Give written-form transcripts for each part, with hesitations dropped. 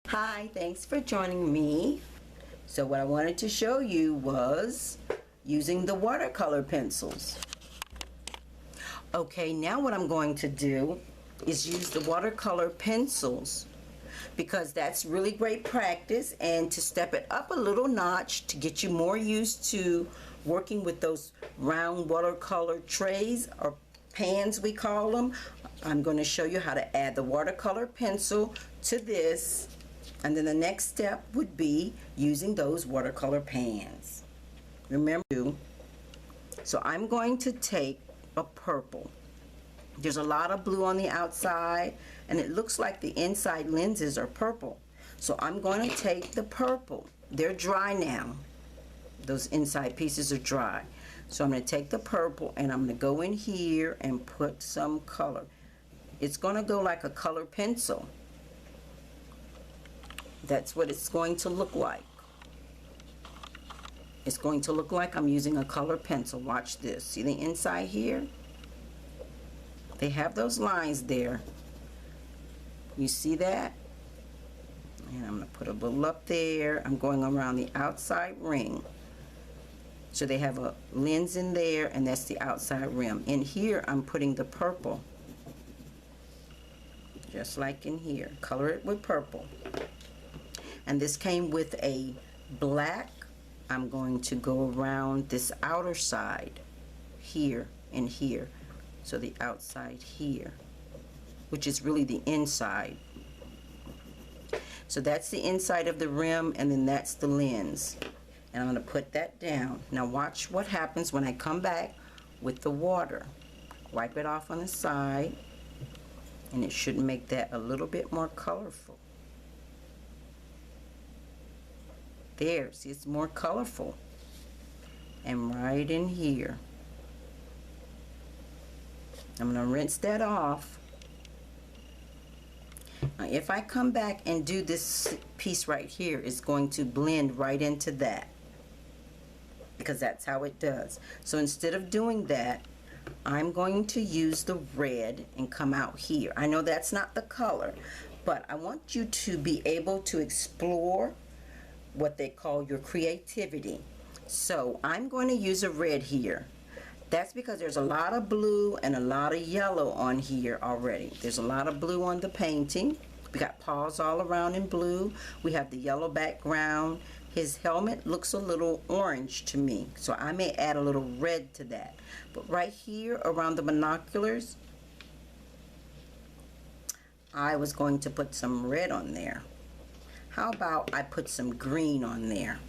Hi, thanks for joining me. So what I wanted to show you was using the watercolor pencils. Okay, now what I'm going to do is use the watercolor pencils because that's really great practice, and to step it up a little notch to get you more used to working with those round watercolor trays or pans we call them. I'm going to show you how to add the watercolor pencil to this. And then the next step would be using those watercolor pans. Remember, so I'm going to take a purple. There's a lot of blue on the outside, and it looks like the inside lenses are purple. So I'm going to take the purple. They're dry now. Those inside pieces are dry. So I'm going to take the purple and I'm going to go in here and put some color. It's going to go like a color pencil. That's what it's going to look like. It's going to look like I'm using a color pencil. Watch this. See the inside here? They have those lines there. You see that? And I'm going to put a little up there. I'm going around the outside ring. So they have a lens in there, and that's the outside rim. In here, I'm putting the purple. Just like in here. Color it with purple. And this came with a black. I'm going to go around this outer side here and here. So the outside here, which is really the inside. So that's the inside of the rim, and then that's the lens. And I'm going to put that down. Now watch what happens when I come back with the water. Wipe it off on the side, and it should make that a little bit more colorful. There, see, it's more colorful. And right in here, I'm going to rinse that off. Now if I come back and do this piece right here, it's going to blend right into that, because that's how it does. So instead of doing that, I'm going to use the red and come out here. I know that's not the color, but I want you to be able to explore what they call your creativity. So I'm going to use a red here. That's because there's a lot of blue and a lot of yellow on here already. There's a lot of blue on the painting. We got paws all around in blue. We have the yellow background. His helmet looks a little orange to me, so I may add a little red to that. But right here around the binoculars, I was going to put some red on there. How about I put some green on there?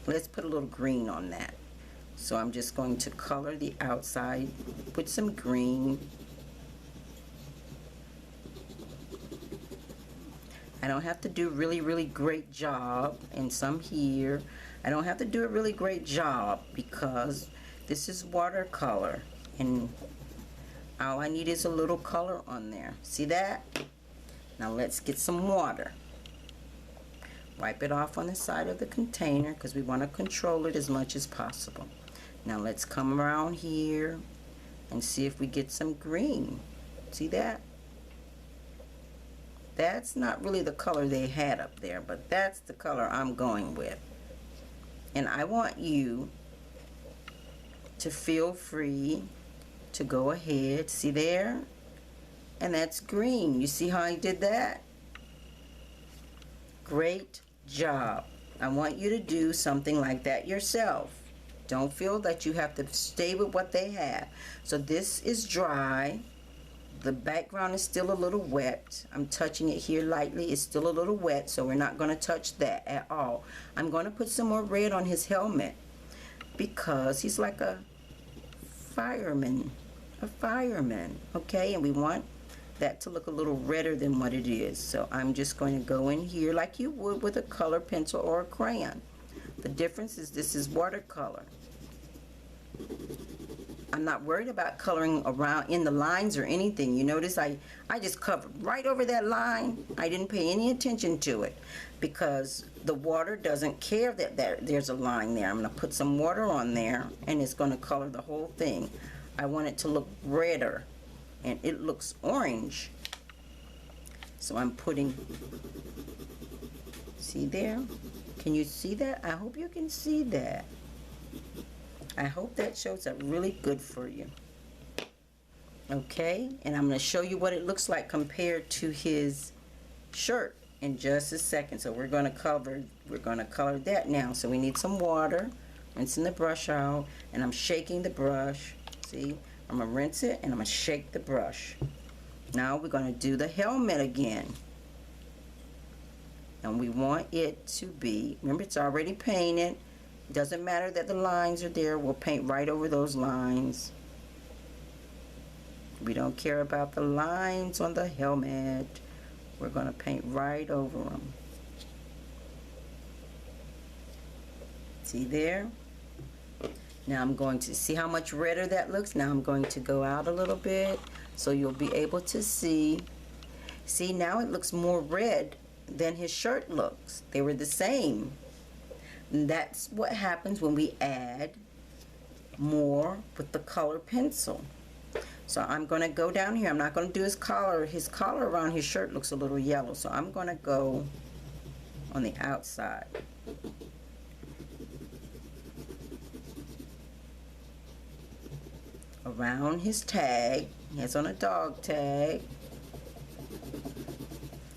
Let's put a little green on that. So I'm just going to color the outside, put some green. I don't have to do really great job, and some here. I don't have to do a really great job because this is watercolor, and all I need is a little color on there. See that? Now let's get some water. Wipe it off on the side of the container because we want to control it as much as possible. Now let's come around here and see if we get some green. See that? That's not really the color they had up there, but that's the color I'm going with. And I want you to feel free to go ahead. See there? And that's green. You see how I did that? Great job. I want you to do something like that yourself. Don't feel that you have to stay with what they have. So this is dry. The background is still a little wet. I'm touching it here lightly. It's still a little wet, so we're not going to touch that at all. I'm going to put some more red on his helmet because he's like a fireman. Okay, and we want that to look a little redder than what it is. So I'm just going to go in here like you would with a color pencil or a crayon. The difference is this is watercolor. I'm not worried about coloring around in the lines or anything. You notice I just covered right over that line. I didn't pay any attention to it because the water doesn't care that there's a line there. I'm going to put some water on there and it's going to color the whole thing. I want it to look redder, and it looks orange. So I'm putting See there? Can you see that? I hope you can see that. I hope that shows up really good for you. Okay, and I'm going to show you what it looks like compared to his shirt in just a second. So we're going to color that now. So we need some water, rinsing the brush out, and I'm shaking the brush. See, I'm going to rinse it and I'm going to shake the brush. Now we're going to do the helmet again. And we want it to be, remember it's already painted. It doesn't matter that the lines are there. We'll paint right over those lines. We don't care about the lines on the helmet. We're going to paint right over them. See there? Now I'm going to see how much redder that looks. Now I'm going to go out a little bit so you'll be able to see. See, now it looks more red than his shirt looks. They were the same. And that's what happens when we add more with the color pencil. So I'm going to go down here. I'm not going to do his collar. His collar around his shirt looks a little yellow. So I'm going to go on the outside. Around his tag. He has on a dog tag.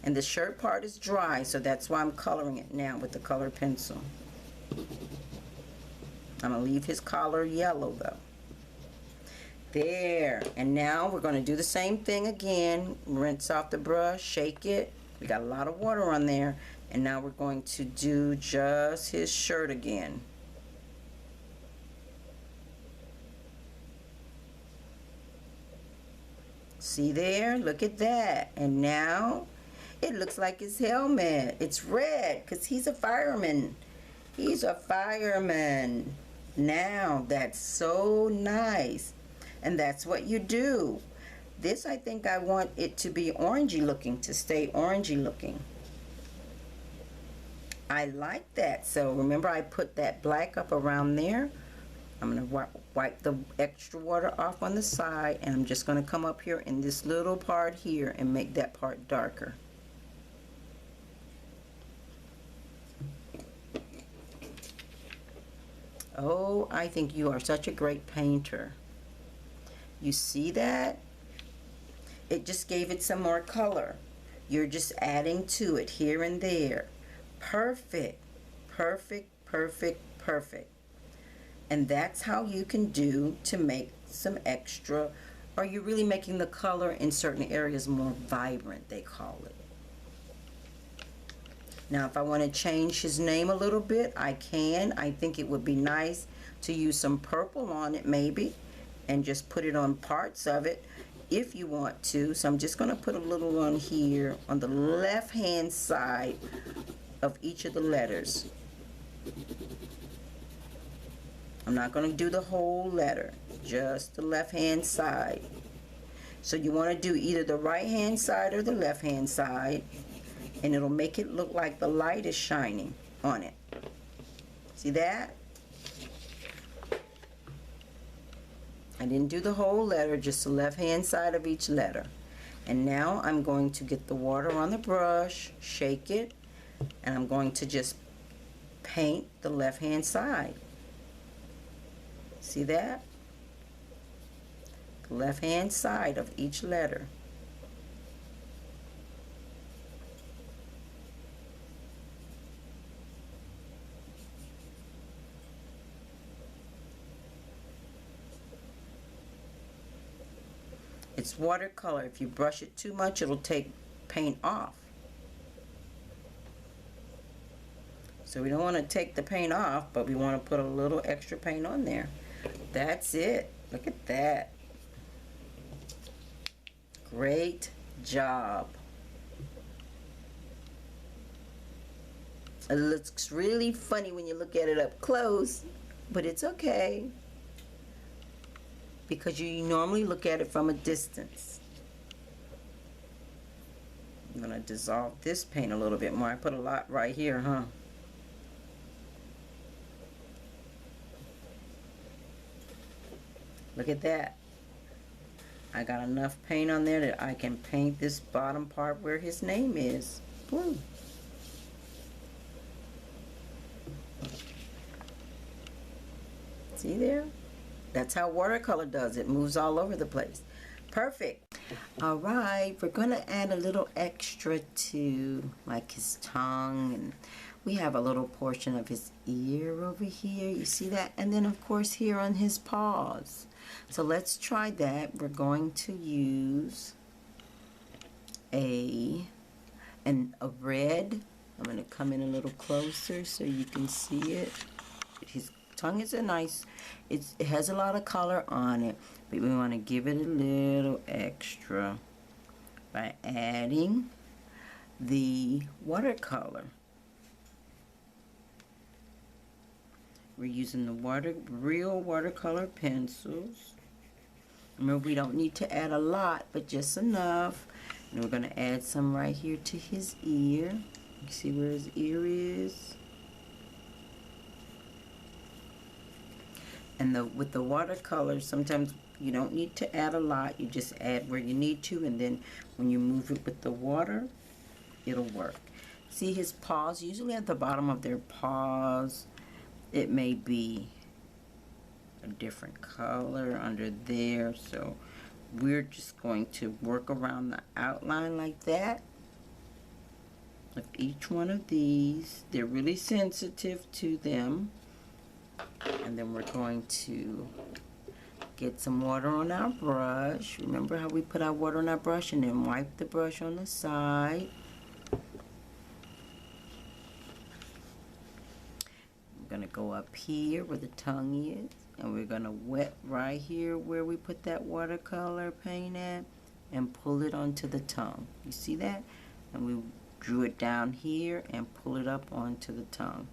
And the shirt part is dry, so that's why I'm coloring it now with the color pencil. I'm going to leave his collar yellow though. There. And now we're going to do the same thing again. Rinse off the brush, shake it. We got a lot of water on there. And now we're going to do just his shirt again. See there? Look at that. And now it looks like his helmet. It's red because he's a fireman. He's a fireman. Now that's so nice. And that's what you do. This, I think I want it to be orangey looking, to stay orangey looking. I like that. So remember I put that black up around there. I'm going to wipe the extra water off on the side, and I'm just going to come up here in this little part here and make that part darker. Oh, I think you are such a great painter. You see that? It just gave it some more color. You're just adding to it here and there. Perfect, perfect, perfect, perfect. And that's how you can do to make some extra, or you're really making the color in certain areas more vibrant, they call it. Now if I want to change his name a little bit, I can. I think it would be nice to use some purple on it maybe, and just put it on parts of it if you want to. So I'm just going to put a little on here on the left hand side of each of the letters. I'm not going to do the whole letter, just the left hand side. So you want to do either the right hand side or the left hand side, and it'll make it look like the light is shining on it. See that? I didn't do the whole letter, just the left hand side of each letter. And now I'm going to get the water on the brush, shake it, and I'm going to just paint the left hand side. See that? The left hand side of each letter. It's watercolor. If you brush it too much, it'll take paint off. So we don't want to take the paint off, but we want to put a little extra paint on there. That's it. Look at that. Great job. It looks really funny when you look at it up close, but it's okay, because you normally look at it from a distance. I'm going to dissolve this paint a little bit more. I put a lot right here, huh? Look at that. I got enough paint on there that I can paint this bottom part where his name is blue. See there? That's how watercolor does. It moves all over the place. Perfect. All right, we're going to add a little extra to like his tongue, and we have a little portion of his ear over here. You see that? And then of course here on his paws. So let's try that. We're going to use a red. I'm going to come in a little closer so you can see it. His tongue is it has a lot of color on it, but we want to give it a little extra by adding the watercolor. We're using the real watercolor pencils. Remember, we don't need to add a lot, but just enough. And we're going to add some right here to his ear. You see where his ear is? And with the watercolor, sometimes you don't need to add a lot. You just add where you need to, and then when you move it with the water, it'll work. See his paws? Usually at the bottom of their paws, it may be a different color under there. So we're just going to work around the outline like that of each one of these. They're really sensitive to them. And then we're going to get some water on our brush. Remember how we put our water on our brush and then wipe the brush on the side. I'm going to go up here where the tongue is, and we're going to wet right here where we put that watercolor paint at and pull it onto the tongue. You see that? And we drew it down here and pull it up onto the tongue.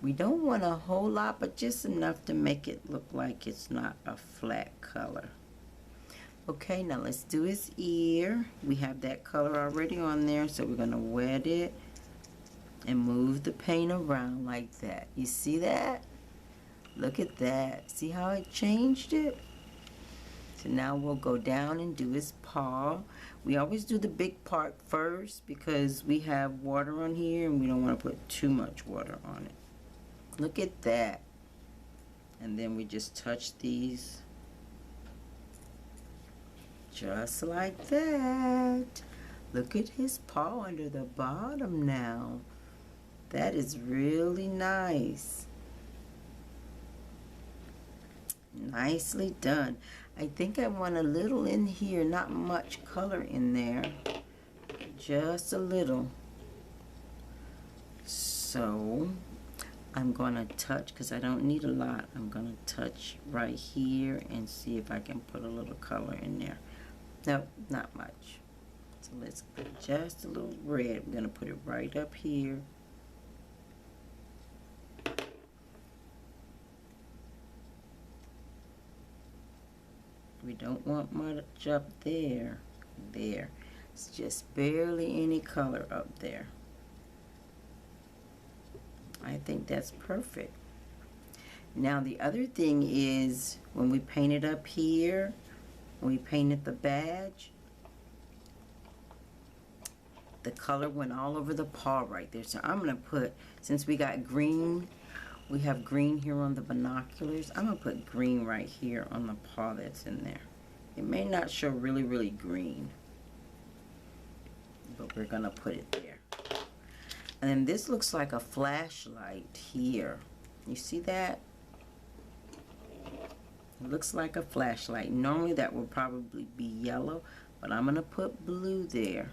We don't want a whole lot, but just enough to make it look like it's not a flat color. Okay, now let's do his ear. We have that color already on there, so we're going to wet it and move the paint around like that. You see that? Look at that. See how it changed it? So now we'll go down and do his paw. We always do the big part first because we have water on here and we don't want to put too much water on it. Look at that. And then we just touch these just like that. Look at his paw under the bottom now. That is really nice. Nicely done. I think I want a little in here, not much color in there. Just a little. So I'm going to touch, because I don't need a lot, I'm going to touch right here and see if I can put a little color in there. Nope, not much. So let's put just a little red. We're going to put it right up here. We don't want much up there. There. It's just barely any color up there. I think that's perfect. Now the other thing is when we painted up here, when we painted the badge, the color went all over the paw right there. So I'm going to put, since we got green, we have green here on the binoculars, I'm going to put green right here on the paw that's in there. It may not show really green, but we're going to put it there. And then this looks like a flashlight here. You see that? It looks like a flashlight. Normally that would probably be yellow, but I'm going to put blue there.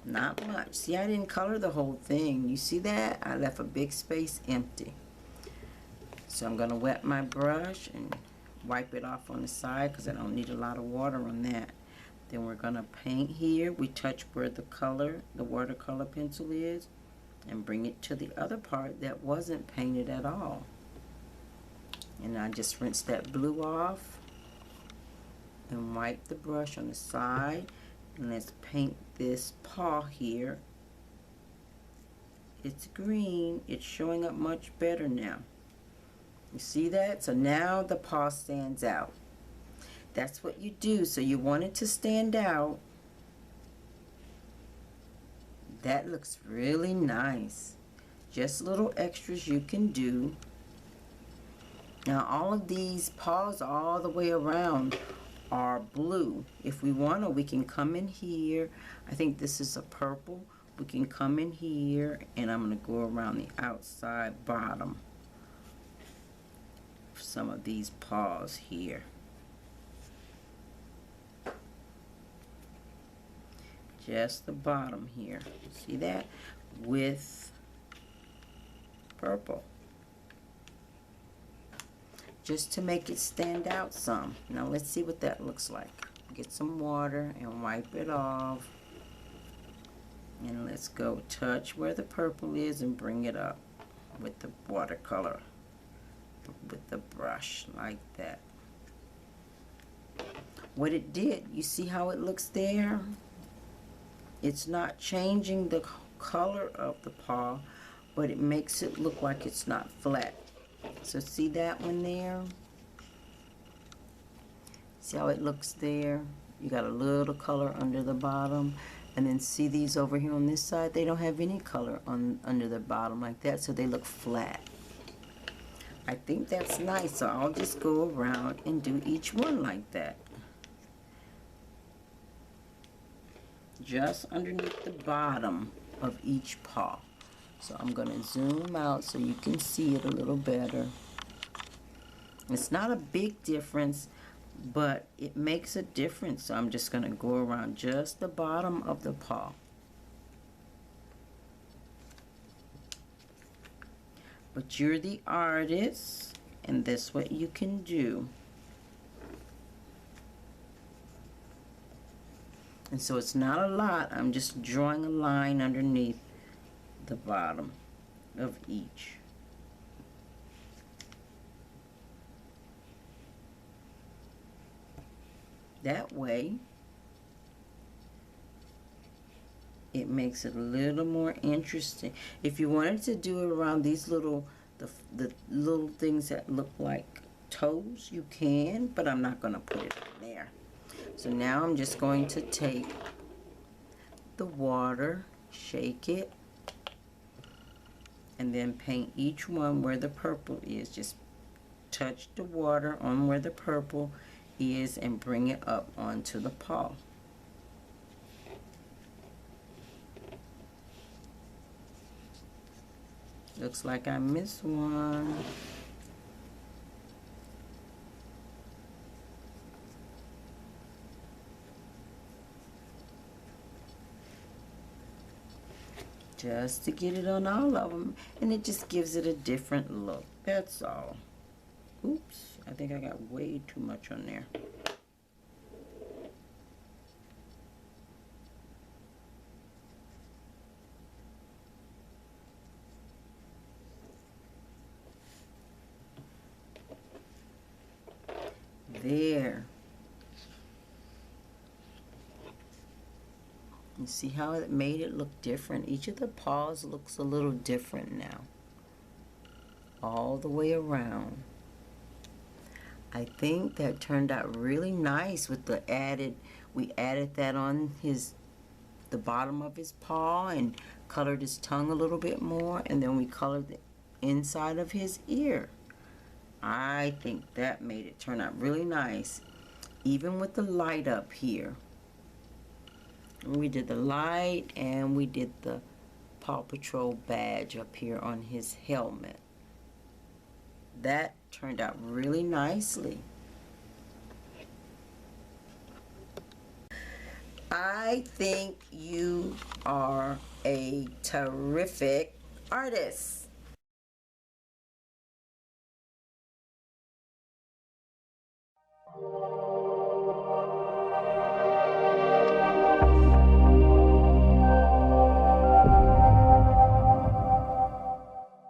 Not much. See, I didn't color the whole thing. You see that? I left a big space empty. So I'm going to wet my brush and wipe it off on the side because I don't need a lot of water on that. Then we're going to paint here. We touch where the color, the watercolor pencil is, and bring it to the other part that wasn't painted at all. And I just rinse that blue off and wipe the brush on the side. And let's paint this paw here. It's green. It's showing up much better now. You see that? So now the paw stands out. That's what you do. So you want it to stand out. That looks really nice. Just little extras you can do. Now all of these paws all the way around are blue. If we want to, we can come in here. I think this is a purple. We can come in here, and I'm going to go around the outside bottom of some of these paws here. Just the bottom here. See that? With purple. Just to make it stand out some. Now let's see what that looks like. Get some water and wipe it off. And let's go touch where the purple is and bring it up with the watercolor, with the brush, like that. What it did, you see how it looks there? It's not changing the color of the paw, but it makes it look like it's not flat. So see that one there? See how it looks there? You got a little color under the bottom. And then see these over here on this side? They don't have any color under the bottom like that, so they look flat. I think that's nice, so I'll just go around and do each one like that. Just underneath the bottom of each paw. So I'm going to zoom out so you can see it a little better. It's not a big difference, but it makes a difference. So I'm just going to go around just the bottom of the paw. But you're the artist, and that's what you can do. And so it's not a lot. I'm just drawing a line underneath the bottom of each. That way, it makes it a little more interesting. If you wanted to do it around these little, the little things that look like toes, you can, but I'm not going to put it in there. So now I'm just going to take the water, shake it, and then paint each one where the purple is. Just touch the water on where the purple is and bring it up onto the paw. Looks like I missed one. Just to get it on all of them, and it just gives it a different look. That's all. Oops, I think I got way too much on there. There. You see how it made it look different? Each of the paws looks a little different now. All the way around. I think that turned out really nice with the we added that on the bottom of his paw and colored his tongue a little bit more, and then we colored the inside of his ear. I think that made it turn out really nice, even with the light up here. We did the light and we did the Paw Patrol badge up here on his helmet. That turned out really nicely. I think you are a terrific artist.